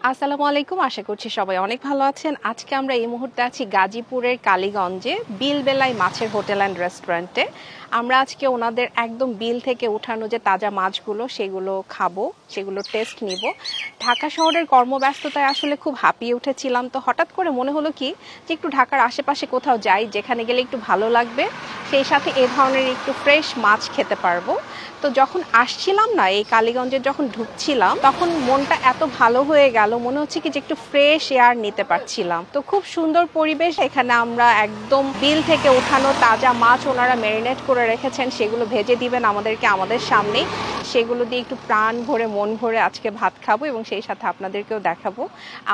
আসসালামু আলাইকুম, আশা করছি সবাই অনেক ভালো আছেন। আজকে আমরা এই মুহূর্তে আছি গাজীপুরের কালীগঞ্জে বিলবেলায় মাছের হোটেল অ্যান্ড রেস্টুরেন্টে। আমরা আজকে ওনাদের একদম বিল থেকে উঠানো যে তাজা মাছগুলো সেগুলো খাবো, সেগুলো টেস্ট নিব। ঢাকা শহরের কর্মব্যস্ততায় আসলে খুব হাঁপিয়ে উঠেছিলাম, তো হঠাৎ করে মনে হলো কি যে একটু ঢাকার আশেপাশে কোথাও যাই যেখানে গেলে একটু ভালো লাগবে, সেই সাথে এ ধরনের একটু ফ্রেশ মাছ খেতে পারবো। তো যখন আসছিলাম না, এই কালীগঞ্জে যখন ঢুকছিলাম তখন মনটা এত ভালো হয়ে গেল, মনে হচ্ছে কি যে একটু ফ্রেশ এয়ার নিতে পারছিলাম। তো খুব সুন্দর পরিবেশ এখানে। আমরা একদম বিল থেকে উঠানো তাজা মাছ ওনারা ম্যারিনেট করে রেখেছেন, সেগুলো ভেজে দিবেন আমাদেরকে আমাদের সামনেই। সেগুলো দিয়ে একটু প্রাণ ভরে মন ভরে আজকে ভাত খাবো এবং সেই সাথে আপনাদেরকেও দেখাবো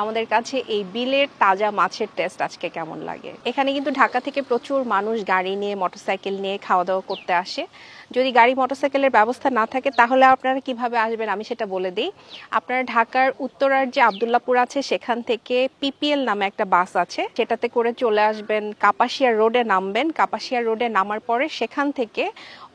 আমাদের কাছে এই বিলের তাজা মাছের টেস্ট আজকে কেমন লাগে। এখানে কিন্তু ঢাকা থেকে প্রচুর মানুষ গাড়ি নিয়ে মোটরসাইকেল নিয়ে খাওয়া দাওয়া করতে আসে। যদি গাড়ি মোটরসাইকেলের ব্যবস্থা না থাকে তাহলে আপনারা কিভাবে আসবেন আমি সেটা বলে দিই। আপনারা ঢাকার উত্তরার যে আব্দুল্লাহপুর আছে সেখান থেকে পিপিএল নামে একটা বাস আছে, সেটাতে করে চলে আসবেন, কাপাসিয়া রোডে নামবেন। কাপাসিয়া রোডে নামার পরে সেখান থেকে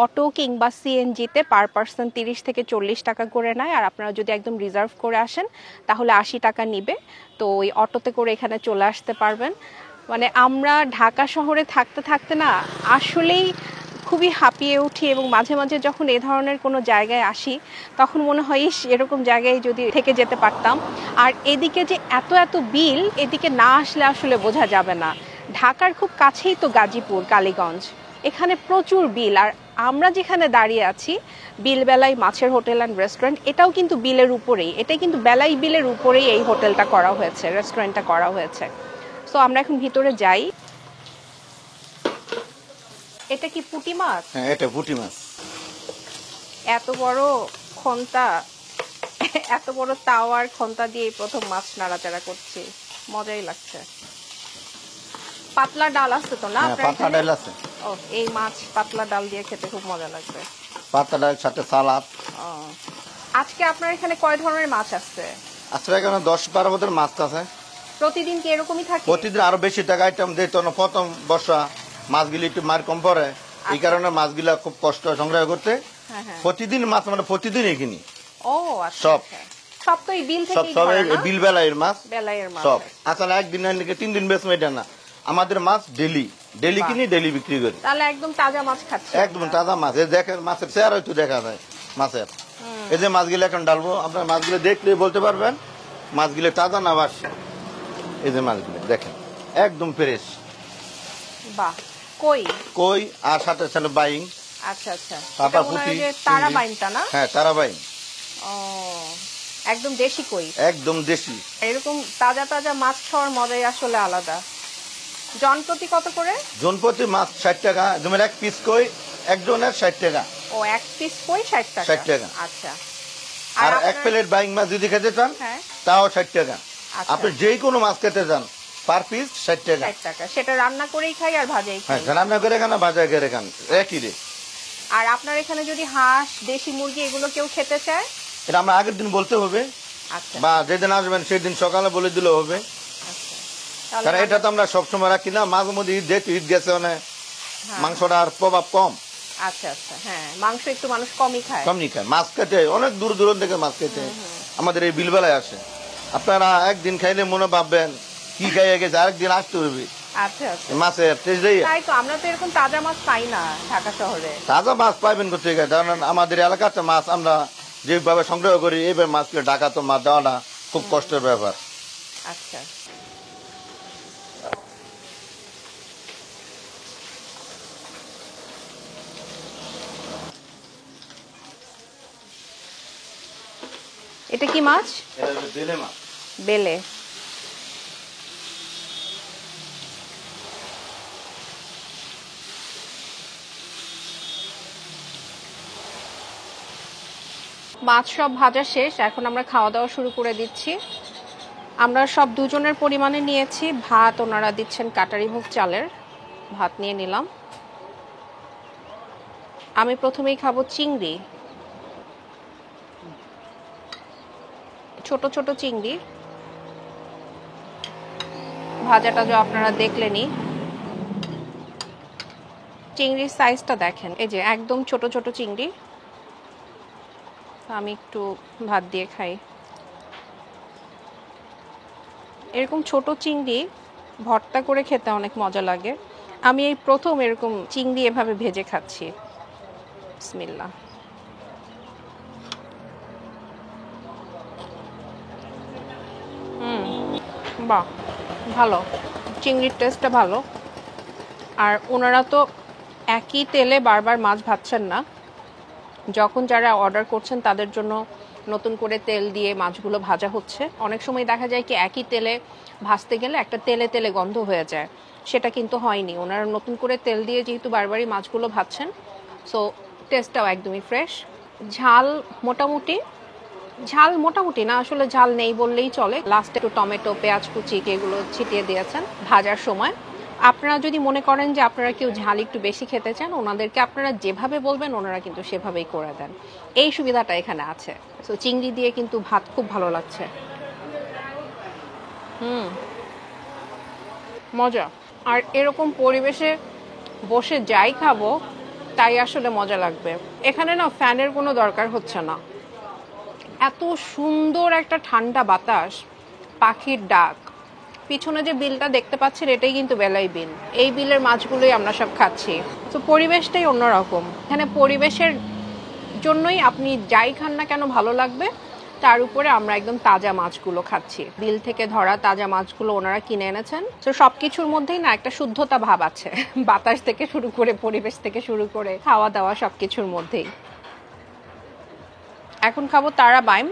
অটো কিংবা সিএনজিতে পার পার্সন 30 থেকে 40 টাকা করে নেয়। আর আপনারা যদি একদম রিজার্ভ করে আসেন তাহলে 80 টাকা নিবে। তো ওই অটোতে করে এখানে চলে আসতে পারবেন। মানে আমরা ঢাকা শহরে থাকতে থাকতে না আসলেই খুবই হাঁপিয়ে উঠি, এবং মাঝে মাঝে যখন এ ধরনের কোনো জায়গায় আসি তখন মনে হয় ইস, এরকম জায়গায় যদি থেকে যেতে পারতাম। আর এদিকে যে এত এত বিল, এদিকে না আসলে আসলে বোঝা যাবে না। ঢাকার খুব কাছেই তো গাজীপুর, কালীগঞ্জ, এখানে প্রচুর বিল। আর আমরা যেখানে দাঁড়িয়ে আছি বিলবেলায় মাছের হোটেল অ্যান্ড রেস্টুরেন্ট, এটাও কিন্তু বিলের উপরেই, এটাই কিন্তু বেলাই বিলের উপরেই এই হোটেলটা করা হয়েছে, রেস্টুরেন্টটা করা হয়েছে। সো আমরা এখন ভিতরে যাই। এটা কি পুঁটি মাছ? হ্যাঁ, এটা পুঁটি মাছ। এত বড় খন্তা, এত বড় তাওয়ার খন্তা দিয়ে প্রথম মাছ নাড়াচাড়া করছি, মজাই লাগছে। পাতলা ডাল আছে তো না? হ্যাঁ, পাতলা ডাল আছে। ও, এই মাছ পাতলা ডাল দিয়ে খেতে খুব মজা লাগবে। পাতলা ডাল সাথে সালাদ। ও, আজকে আপনার এখানে কয় ধরনের মাছ আছে? আসলে এখানে 10-12 মতো মাছ আছে। প্রতিদিন কি এরকমই থাকে? প্রতিদিন আরো বেশি টাকা আইটেম দিত না। প্রথম বর্ষা মাছগুলি একটু মার কম পড়ে, এই কারণে মাছগুলা খুব কষ্ট সংগ্রহ করতে। হ্যাঁ হ্যাঁ। প্রতিদিন মাছ মানে প্রতিদিনই কিনি। ও আচ্ছা। সব। আচ্ছা। সব তো এই বিল সব থেকেই সব ধরা এই না? বিল বেলায়ের মাছ। বেলাইয়ের মাছ। সব আসলে একদিন নাকি 3 দিন বেশ এটা না, আমাদের মাছ ডেলি ডেলি বাহ। কিনি, ডেলি বিক্রি করি। তাহলে একদম তাজা মাছ খাচ্ছি। একদম তাজা মাছ। এই দেখেন মাছের চেহারা একটু দেখা যায় মাছের। এই যে মাছগুলো এখন ডালবো, আপনার মাছগুলো দেখলে বলতে পারবেন মাছগুলো তাজা না বাসি। এই যে মাছগুলো দেখেন একদম ফ্রেশ। বাহ। কই? কই আর সাথে সাথে বাইং। আচ্ছা আচ্ছা। পাতা এটা মনে হয় পুঁটি, যে তারা চিংড়ি। বাইনটা না? হ্যাঁ, তারা বাইং। ও, একদম দেশি কই। একদম দেশি। এরকম তাজা তাজা মাছ খাওয়ার মজাই আসলে আলাদা। জন প্রতি কত করে? জনপ্রতি মাছ 60 টাকা। যেমন এক পিস কই একজনের 60 টাকা। ও, এক পিস কই 60 টাকা। 60 টাকা। আচ্ছা। আর এক আপনার- প্লেট বাইং মাছ যদি খেতে চান হ্যাঁ। তাও 60 টাকা। আচ্ছা। আপনি যেই কোনো মাছ খেতে চান পার পিস 60 টাকা। 60 টাকা। সেটা রান্না করেই খাই আর ভাজাই হ্যাঁ, খাই। রান্না করে খান, ভাজা করে খান, একই রে। আর আপনার এখানে যদি হাঁস, দেশি মুরগি এগুলো কেউ খেতে চায়? এটা আমরা আগের দিন বলতে হবে, আচ্ছা বা যেদিন আসবেন সেদিন সকালে বলে দিলে হবে। আচ্ছা। তাহলে কারণ এটা তো আমরা সবসময় রাখি না, মাঝে মধ্যে ঈদ, যেহেতু ঈদ গেছে মানে হ্যাঁ। মাংসটা আর প্রভাব কম, আচ্ছা আচ্ছা। হ্যাঁ, মাংস একটু মানুষ কমই খায়। কমনি খায়। মাছ খেতে অনেক দূর দূরান্ত থেকে মাছ খেতে আমাদের এই বিলবেলায় আসে। আপনারা একদিন খাইলে মনে ভাববেন কি খাইয়ে গেছে, আরেকদিন আসতে হবে। আচ্ছা আচ্ছা। মাছের টেস্ট দিয়ে তাই তো, আমরা তো এরকম তাজা মাছ পাই না ঢাকা শহরে। তাজা মাছ পাইবেন কোথেকে? কারণ আমাদের এলাকাতে মাছ আমরা যেভাবে সংগ্রহ করি এইভাবে মাছকে ঢাকা তো মাছ দেওয়াটা খুব কষ্টের ব্যাপার। আচ্ছা। এটা কি মাছ? এটা হলো বেলে মাছ। বেলে। মাছ সব ভাজা শেষ, এখন আমরা খাওয়া দাওয়া শুরু করে দিচ্ছি। আমরা সব দুজনের পরিমাণে নিয়েছি। ভাত ওনারা দিচ্ছেন কাটারি মুগ চালের, ভাত নিয়ে নিলাম। আমি প্রথমেই খাবো চিংড়ি, ছোট ছোট চিংড়ি। ভাজাটা যে আপনারা দেখলেনই, চিংড়ির সাইজটা দেখেন, এই যে একদম ছোট ছোট চিংড়ি। আমি একটু ভাত দিয়ে খাই। এরকম ছোট চিংড়ি ভর্তা করে খেতে অনেক মজা লাগে। আমি এই প্রথম এরকম চিংড়ি এভাবে ভেজে খাচ্ছি। বিসমিল্লাহ। বাহ, ভালো, চিংড়ির টেস্টটা ভালো। আর ওনারা তো একই তেলে বারবার মাছ ভাজছেন না, যখন যারা অর্ডার করছেন তাদের জন্য নতুন করে তেল দিয়ে মাছগুলো ভাজা হচ্ছে। অনেক সময় দেখা যায় কি একই তেলে ভাজতে গেলে একটা তেলে তেলে গন্ধ হয়ে যায়, সেটা কিন্তু হয়নি। ওনারা নতুন করে তেল দিয়ে যেহেতু বারবারই মাছগুলো ভাজছেন, সো টেস্টটাও একদমই ফ্রেশ। ঝাল মোটামুটি, ঝাল মোটামুটি না, আসলে ঝাল নেই বললেই চলে। লাস্টে একটু টমেটো, পেঁয়াজ কুচি এগুলো ছিটিয়ে দিয়েছেন ভাজার সময়। আপনারা যদি মনে করেন যে আপনারা কেউ ঝাল একটু বেশি খেতে চান, ওনাদেরকে আপনারা যেভাবে বলবেন ওনারা কিন্তু সেভাবেই করে দেন। এই সুবিধাটা এখানে আছে। সো চিংড়ি দিয়ে কিন্তু ভাত খুব ভালো লাগছে। মজা। আর এরকম পরিবেশে বসে যাই খাবো তাই আসলে মজা লাগবে। এখানে না ফ্যানের কোনো দরকার হচ্ছে না, এত সুন্দর একটা ঠান্ডা বাতাস, পাখির ডাক। পিছনে যে বিলটা দেখতে পাচ্ছেন এটাই কিন্তু বেলাই বিল। এই বিলের মাছগুলোই আমরা সব খাচ্ছি। তো পরিবেশটাই অন্যরকম। এখানে পরিবেশের জন্যই আপনি যাই খান না কেন ভালো লাগবে। তার উপরে আমরা একদম তাজা মাছগুলো খাচ্ছি, বিল থেকে ধরা তাজা মাছগুলো ওনারা কিনে এনেছেন। তো সবকিছুর মধ্যেই না একটা শুদ্ধতা ভাব আছে, বাতাস থেকে শুরু করে, পরিবেশ থেকে শুরু করে, খাওয়া দাওয়া সবকিছুর মধ্যেই। এখন খাবো তারা বাইম,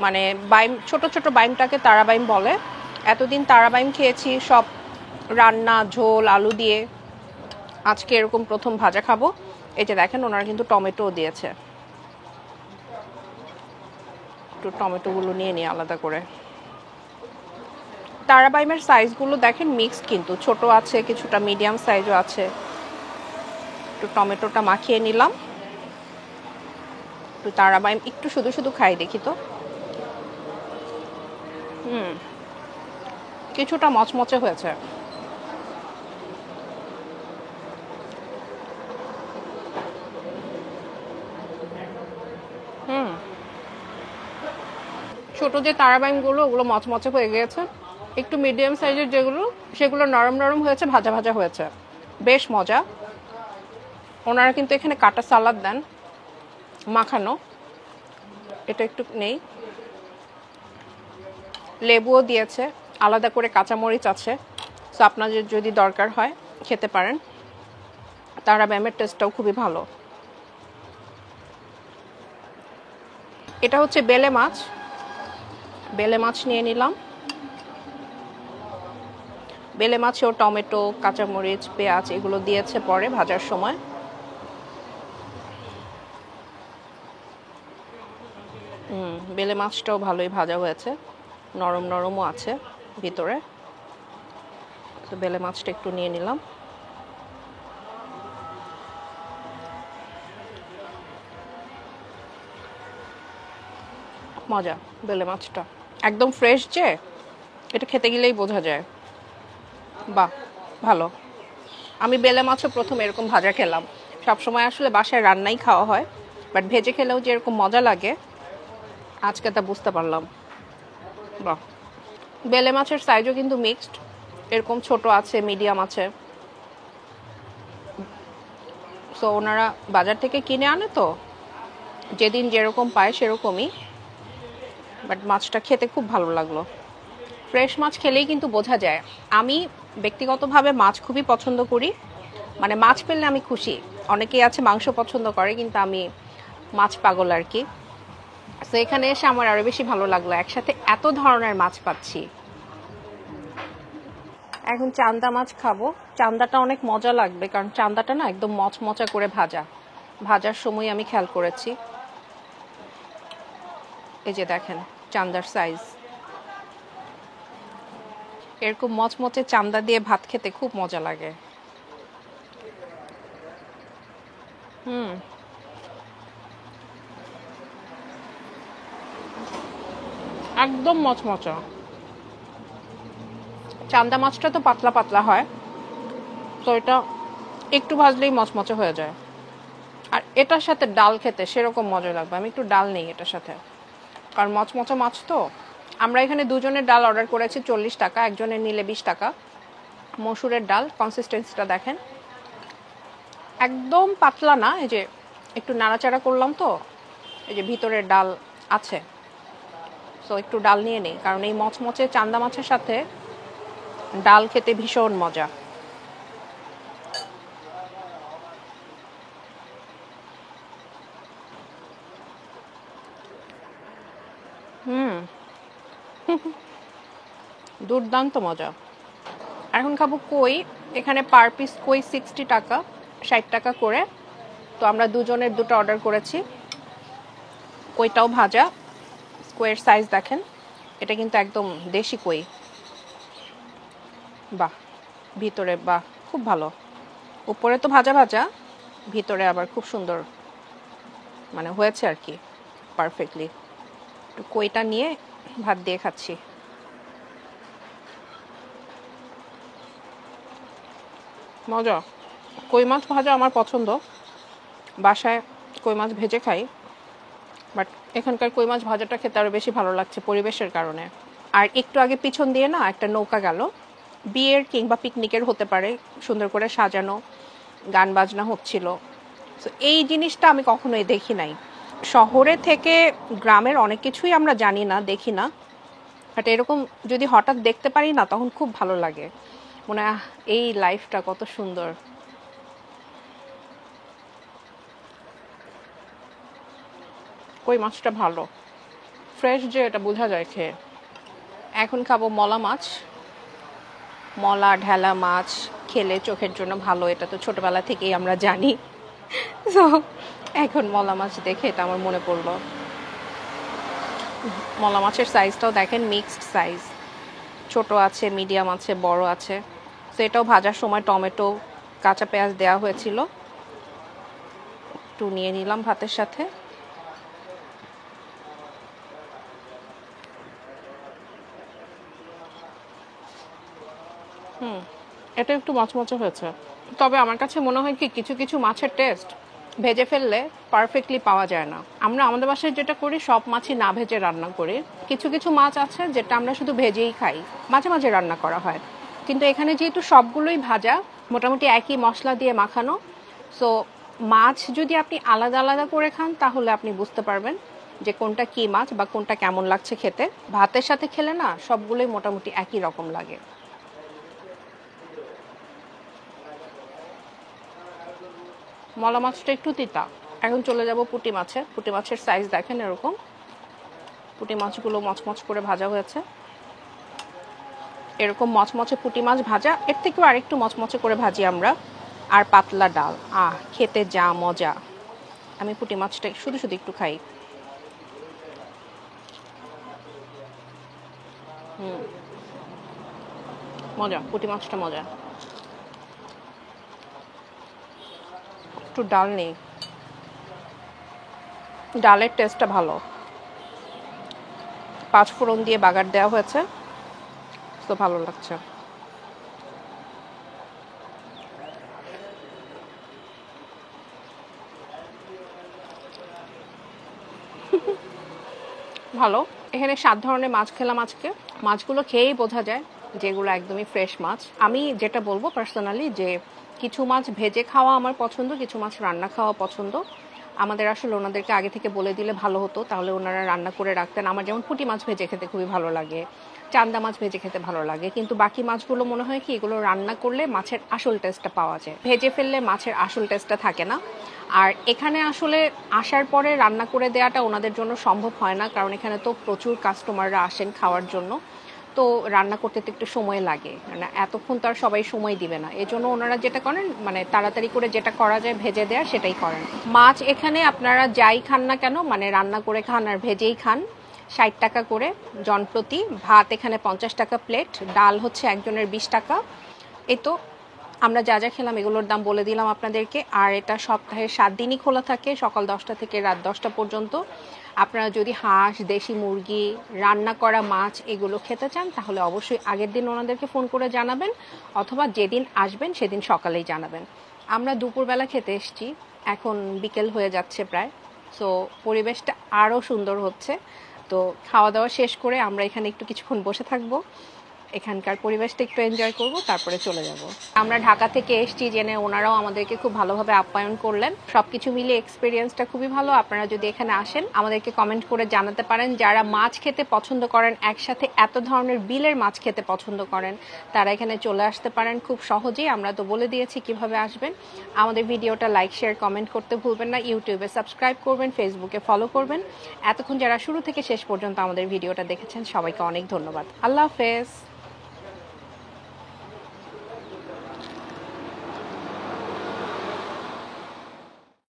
মানে বাইম, ছোট ছোট বাইমটাকে তারা বাইম বলে। এতদিন তারা বাইম খেয়েছি সব রান্না, ঝোল, আলু দিয়ে। আজকে এরকম প্রথম ভাজা খাবো। এই যে দেখেন ওনারা কিন্তু টমেটো দিয়েছে, একটু টমেটোগুলো নিয়ে নিই আলাদা করে। তারা বাইমের সাইজগুলো দেখেন মিক্সড, কিন্তু ছোট আছে, কিছুটা মিডিয়াম সাইজও আছে। একটু টমেটোটা মাখিয়ে নিলাম। একটু তারা বাইম একটু শুধু শুধু খাই দেখি তো। কিছুটা মচমচে হয়েছে। ছোট যে তারাবাইমগুলো ওগুলো মচমচে হয়ে গিয়েছে। একটু মিডিয়াম সাইজের যেগুলো সেগুলো নরম নরম হয়েছে, ভাজা ভাজা হয়েছে, বেশ মজা। ওনারা কিন্তু এখানে কাটা সালাদ দেন মাখানো, এটা একটু নেই। লেবুও দিয়েছে, আলাদা করে কাঁচামরিচ আছে। সো আপনাদের যদি দরকার হয় খেতে পারেন। তারাবাইমের টেস্টটাও খুবই ভালো। এটা হচ্ছে বেলে মাছ, বেলে মাছ নিয়ে নিলাম। বেলে মাছেও টমেটো, কাঁচামরিচ, পেঁয়াজ এগুলো দিয়েছে পরে ভাজার সময়। বেলে মাছটাও ভালোই ভাজা হয়েছে, নরম নরমও আছে ভিতরে। তো বেলে মাছটা একটু নিয়ে নিলাম। মজা, বেলে মাছটা একদম ফ্রেশ, যে এটা খেতে গেলেই বোঝা যায়। বাহ, ভালো। আমি বেলে মাছও প্রথম এরকম ভাজা খেলাম। সবসময় আসলে বাসায় রান্নাই খাওয়া হয়, বাট ভেজে খেলেও যে এরকম মজা লাগে আজকে তা বুঝতে পারলাম। বাহ, বেলে মাছের সাইজও কিন্তু মিক্সড, এরকম ছোট আছে, মিডিয়াম আছে। সো ওনারা বাজার থেকে কিনে আনে, তো যেদিন যেরকম পায় সেরকমই। বাট মাছটা খেতে খুব ভালো লাগলো। ফ্রেশ মাছ খেলেই কিন্তু বোঝা যায়। আমি ব্যক্তিগতভাবে মাছ খুবই পছন্দ করি, মানে মাছ পেলে আমি খুশি। অনেকেই আছে মাংস পছন্দ করে, কিন্তু আমি মাছ পাগল আর কি। তো এখানে এসে আমার আরো বেশি ভালো লাগলো, একসাথে এত ধরনের মাছ পাচ্ছি। এখন চান্দা মাছ খাবো। চান্দাটা অনেক মজা লাগবে, কারণ চান্দাটা না একদম মচমচা করে ভাজা। ভাজার সময় আমি খেয়াল করেছি। এই যে দেখেন চান্দার সাইজ, এরকম মচমচে চান্দা দিয়ে ভাত খেতে খুব মজা লাগে। একদম মচমচা। চান্দা মাছটা তো পাতলা পাতলা হয়, তো এটা একটু ভাজলেই মচমচে হয়ে যায়। আর এটার সাথে ডাল খেতে সেরকম মজা লাগবে। আমি একটু ডাল নেই এটার সাথে, কারণ মচমচা মাছ তো আমরা এখানে দুজনের ডাল অর্ডার করেছি 40 টাকা, একজনের নিলে 20 টাকা। মসুরের ডাল কনসিস্টেন্সিটা দেখেন, একদম পাতলা না, এই যে একটু নাড়াচাড়া করলাম তো এই যে ভিতরের ডাল আছে। সো একটু ডাল নিয়ে নিই, কারণ এই মচমচে চান্দা মাছের সাথে ডাল খেতে ভীষণ মজা। দুর্দান্ত মজা। এখন খাবো কই। এখানে পার পিস কই 60 টাকা, 60 টাকা করে। তো আমরা দুজনের দুটো অর্ডার করেছি। কইটাও ভাজা, কইয়ের সাইজ দেখেন, এটা কিন্তু একদম দেশি কই। বাহ, ভিতরে বাহ, খুব ভালো। উপরে তো ভাজা ভাজা, ভিতরে আবার খুব সুন্দর মানে হয়েছে আর কি, পারফেক্টলি। একটু কইটা নিয়ে ভাত দিয়ে খাচ্ছি। মজা। কই মাছ ভাজা আমার পছন্দ, বাসায় কই মাছ ভেজে খাই, বাট এখানকার কই মাছ ভাজাটা খেতে আরও বেশি ভালো লাগছে পরিবেশের কারণে। আর একটু আগে পিছন দিয়ে না একটা নৌকা গেল, বিয়ের কিংবা পিকনিকের হতে পারে, সুন্দর করে সাজানো, গান বাজনা হচ্ছিল। তো এই জিনিসটা আমি কখনোই দেখি নাই। শহরে থেকে গ্রামের অনেক কিছুই আমরা জানি না, দেখি না, বাট এরকম যদি হঠাৎ দেখতে পারি না তখন খুব ভালো লাগে, মনে হয় এই লাইফটা কত সুন্দর। কই মাছটা ভালো, ফ্রেশ যে এটা বোঝা যায় খেয়ে। এখন খাবো মলা মাছ। মলা ঢেলা মাছ খেলে চোখের জন্য ভালো, এটা তো ছোটবেলা থেকেই আমরা জানি। তো এখন মলা মাছ দেখে এটা আমার মনে পড়লো। মলা মাছের সাইজটাও দেখেন, মিক্সড সাইজ, ছোট আছে, মিডিয়াম আছে, বড় আছে। তো এটাও ভাজার সময় টমেটো কাঁচা পেঁয়াজ দেওয়া হয়েছিল, একটু নিয়ে নিলাম ভাতের সাথে। এটা একটু মচমচে হয়েছে, তবে আমার কাছে মনে হয় কি কিছু কিছু মাছের টেস্ট ভেজে ফেললে পারফেক্টলি পাওয়া যায় না। আমরা আমাদের বাসায় যেটা করি সব মাছই না ভেজে রান্না করি। কিছু কিছু মাছ আছে যেটা আমরা শুধু ভেজেই খাই, মাঝে মাঝে রান্না করা হয়। কিন্তু এখানে যেহেতু সবগুলোই ভাজা, মোটামুটি একই মশলা দিয়ে মাখানো, সো মাছ যদি আপনি আলাদা আলাদা করে খান তাহলে আপনি বুঝতে পারবেন যে কোনটা কি মাছ বা কোনটা কেমন লাগছে খেতে। ভাতের সাথে খেলে না সবগুলোই মোটামুটি একই রকম লাগে। মলা মাছটা একটু তিতা। এখন চলে যাব পুঁটি মাছে। পুঁটি মাছের সাইজ দেখেন এরকম, পুঁটি মাছগুলো মচমচ করে ভাজা হয়েছে। এরকম মচমচে পুঁটি মাছ ভাজা, এর থেকেও আরেকটু মচমচে করে ভাজি আমরা। আর পাতলা ডাল, খেতে যা মজা। আমি পুঁটি মাছটা শুধু শুধু একটু খাই। মজা, পুঁটি মাছটা মজা। একটু ডাল নেই, ডালের টেস্টটা ভালো, 5 ফোড়ন দিয়ে বাগার দেওয়া হয়েছে, তো ভালো লাগছে। ভালো। এখানে 7 ধরনের মাছ খেলাম আজকে। মাছগুলো খেয়েই বোঝা যায় যেগুলো একদমই ফ্রেশ মাছ। আমি যেটা বলবো পার্সোনালি যে কিছু মাছ ভেজে খাওয়া আমার পছন্দ, কিছু মাছ রান্না খাওয়া পছন্দ। আমাদের আসলে ওনাদেরকে আগে থেকে বলে দিলে ভালো হতো, তাহলে ওনারা রান্না করে রাখতেন। আমার যেমন পুঁটি মাছ ভেজে খেতে খুবই ভালো লাগে, চান্দা মাছ ভেজে খেতে ভালো লাগে, কিন্তু বাকি মাছগুলো মনে হয় কি এগুলো রান্না করলে মাছের আসল টেস্টটা পাওয়া যায়, ভেজে ফেললে মাছের আসল টেস্টটা থাকে না। আর এখানে আসলে আসার পরে রান্না করে দেওয়াটা ওনাদের জন্য সম্ভব হয় না, কারণ এখানে তো প্রচুর কাস্টমাররা আসেন খাওয়ার জন্য, তো রান্না করতে তো একটু সময় লাগে, মানে এতক্ষণ তো আর সবাই সময় দিবে না। এজন্য ওনারা যেটা করেন মানে তাড়াতাড়ি করে যেটা করা যায় ভেজে দেওয়া সেটাই করেন। মাছ এখানে আপনারা যাই খান না কেন, মানে রান্না করে খান আর ভেজেই খান, 60 টাকা করে জনপ্রতি। ভাত এখানে 50 টাকা প্লেট, ডাল হচ্ছে একজনের 20 টাকা। এই তো আমরা যা যা খেলাম এগুলোর দাম বলে দিলাম আপনাদেরকে। আর এটা সপ্তাহে 7 দিনই খোলা থাকে, সকাল 10টা থেকে রাত 10টা পর্যন্ত। আপনারা যদি হাঁস, দেশি মুরগি, রান্না করা মাছ এগুলো খেতে চান তাহলে অবশ্যই আগের দিন ওনাদেরকে ফোন করে জানাবেন, অথবা যেদিন আসবেন সেদিন সকালেই জানাবেন। আমরা দুপুরবেলা খেতে এসেছি, এখন বিকেল হয়ে যাচ্ছে প্রায়, সো পরিবেশটা আরও সুন্দর হচ্ছে। তো খাওয়া দাওয়া শেষ করে আমরা এখানে একটু কিছুক্ষণ বসে থাকবো, এখানকার পরিবেশটা একটু এনজয় করব, তারপরে চলে যাব। আমরা ঢাকা থেকে এসেছি জেনে ওনারাও আমাদেরকে খুব ভালোভাবে আপ্যায়ন করলেন। সবকিছু মিলিয়ে এক্সপিরিয়েন্সটা খুবই ভালো। আপনারা যদি এখানে আসেন আমাদেরকে কমেন্ট করে জানাতে পারেন। যারা মাছ খেতে পছন্দ করেন, একসাথে এত ধরনের বিলের মাছ খেতে পছন্দ করেন, তারা এখানে চলে আসতে পারেন খুব সহজেই। আমরা তো বলে দিয়েছি কিভাবে আসবেন। আমাদের ভিডিওটা লাইক, শেয়ার, কমেন্ট করতে ভুলবেন না। ইউটিউবে সাবস্ক্রাইব করবেন, ফেসবুকে ফলো করবেন। এতক্ষণ যারা শুরু থেকে শেষ পর্যন্ত আমাদের ভিডিওটা দেখেছেন সবাইকে অনেক ধন্যবাদ। আল্লাহ হাফেজ।